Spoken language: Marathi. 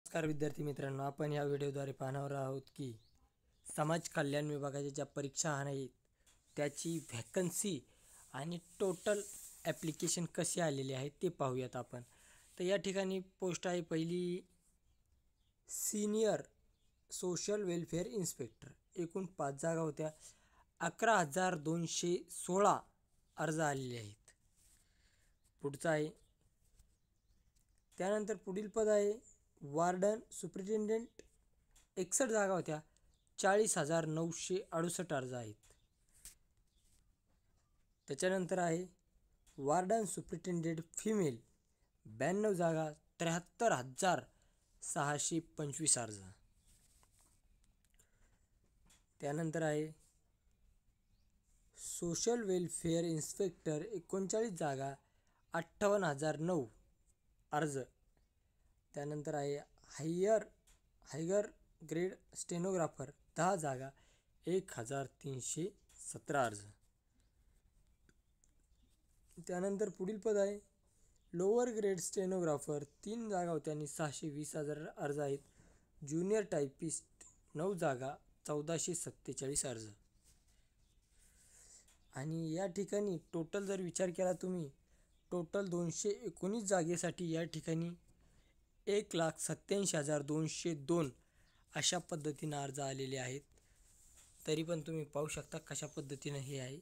नमस्कार विद्यार्थी मित्रांनो, आपण या व्हिडिओद्वारे पाहणार आहोत की समाज कल्याण विभागाच्या ज्या परीक्षा आहेत त्याची व्हॅकन्सी आणि टोटल ॲप्लिकेशन कसे आलेले आहेत ते पाहूयात आपण. तर या ठिकाणी पोस्ट आहे पहिली सीनियर सोशल वेलफेअर इन्स्पेक्टर. एकूण 5 जागा होत्या. 11,216 अर्ज आलेले आहेत. पुढचा आहे त्यानंतर पुढील पद आहे वार्डन सुप्रिटेंडेंट. 61 जागा होत्या. 40,968 अर्ज आहेत. त्याच्यानंतर आहे वार्डन सुप्रिटेंडेंट फिमेल. 92 जागा, 73,625 अर्ज. त्यानंतर आहे सोशल वेलफेअर इन्स्पेक्टर. 39 जागा, 58,009 अर्ज. त्यानंतर आहे हायर ग्रेड स्टेनोग्राफर. 10 जागा, 1,317 अर्ज. त्यानंतर पुढील पद आहे लोअर ग्रेड स्टेनोग्राफर. 3 जागा होत्या आणि 620,000 अर्ज आहेत. ज्युनियर टायपिस्ट 9 जागा, 1,447 अर्ज. आणि या ठिकाणी टोटल जर विचार केला तुम्ही, टोटल 219 जागेसाठी या ठिकाणी 1,87,202 अशा पद्धतीनं अर्ज आलेले आहेत. तरी पण तुम्ही पाहू शकता कशा पद्धतीनं हे आहे.